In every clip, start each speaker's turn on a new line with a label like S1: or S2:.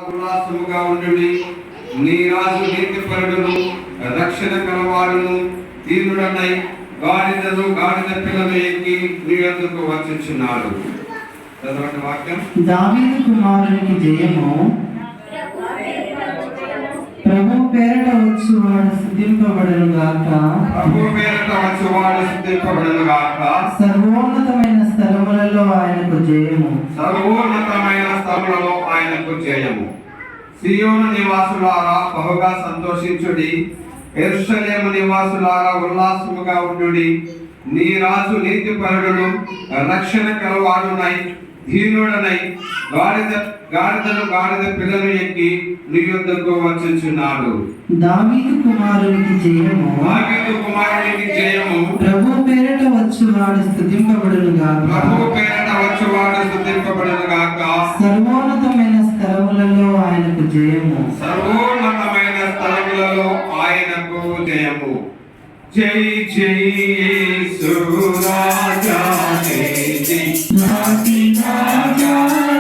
S1: ఉల్లాసముగా ఉండుడి. నీ రాజు నీతిపరుడును రక్షణ కలవాడును దీనుడనై గాడిద పిల్లను ఎక్కి నీ యొద్దకు వచ్చుచున్నాడు. చదవండి వాక్యం.
S2: దావీదు కుమారునికి జయము. ప్రభు పేరట వచ్చువాడు స్తుతింపబడును గాక.
S1: ప్రభు పేరట వచ్చువాడు స్తుతింపబడును గాక.
S2: సర్వోన్నతమైన స్థలములలో ఆయనకు జయము.
S1: సర్వోన్నతమైన స్థలములలో ఆయనకు జయము. సియోను నివాసులారా బహుగా సంతోషించుడి. యెరూషలేము నివాసులారా ఉల్లాసముగా ఉండుడి. నీ రాజు నీతిపరుడును రక్షణ కలవాడునై దీనుడనై గాడిద పిల్లను ఎక్కి నీ యొద్దకు వచ్చుచున్నాడు.
S2: దావీదు కుమారునికి జయము.
S1: దావీదు కుమారునికి జయము.
S2: ప్రభు పేరట వచ్చువాడు స్తుతింపబడును గాక.
S1: ప్రభు పేరట వచ్చువాడు స్తుతింపబడును గాక.
S2: సర్వోన్నతమైన స్థలములలో ఆయనకు జయము.
S1: సర్వోన్నతమైన స్థలములలో ఆయనకు జయము. జై జై యేసు రాజా, జై జై రాజా,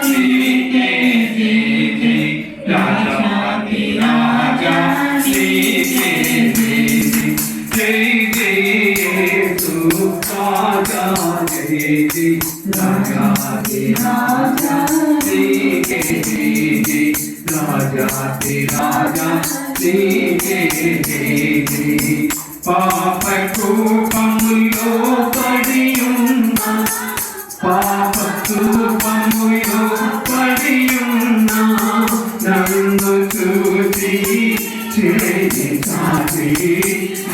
S1: నీకే జై జై రాజాతి రాజా, నీకే జై జై జై యేసు రాజా, జై జై రాజాతి రాజా, నీకే జై జై రాజాతి రాజా, నీకే జై జై. పాపకూపములో పడియున్న పాపకూపములో పడియున్న నన్ను చూసి చేయి చాచి,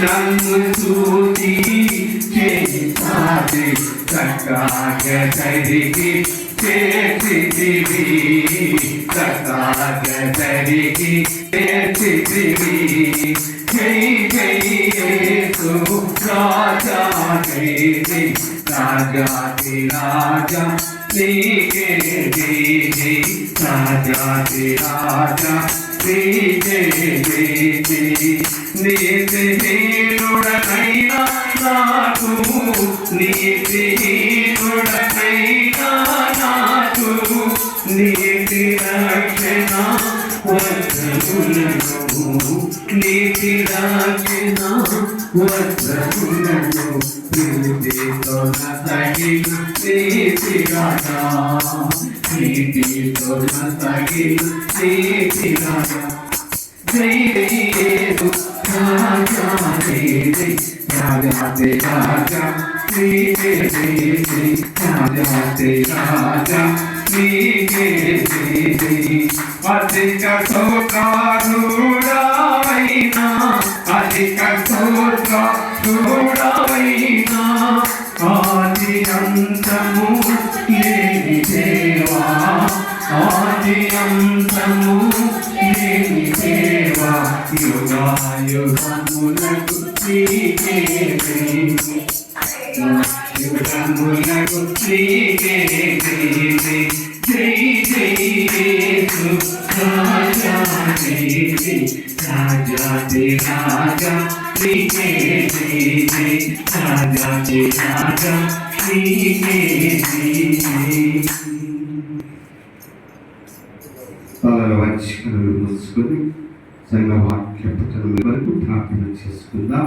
S1: నన్ను చూసి చేయి చాచి చక్కాగ తరికి చేసిదివి, చక్కాగ తరికి చేసిదివి. జై జై యేసు రాజా, జై జై రాజాతి రాజా, నీకే జై జై రాజాతి రాజా, నీకే జై జై. నీతిహీనుడనైనా నాకు, నీతిహీనుడనైనా నాకు నీతి రక్షణ వస్త్రములను, నీతి రక్షణ వస్త్రములను నీతితో నసగిన నీతి రాజా, నీతితో నసగిన నీతి రాజా. జై యేసు రాజా, జై జై రాజాతి రాజా, నీకే జై జై రాజాతి రాజా, నీకే జై జై. అధిక స్తోత్రార్హుడవైనా, అధిక స్తోత్రార్హుడవైనా, ఆది అంతము లేని దేవా, ఆది అంతము లేని దేవా, యుగాయుగములకు నీకే జై, యుగములకు నీకే జై జై. జై జై యేసు రాజా, జై జై రాజాతి రాజా, నీకే జై జై రాజాతి రాజా, నీకే జై జై. తలలు వంచి కనులు మూసుకొని సంఘ వాక్య పఠనం వరకు ప్రార్థన చేసుకుందాం.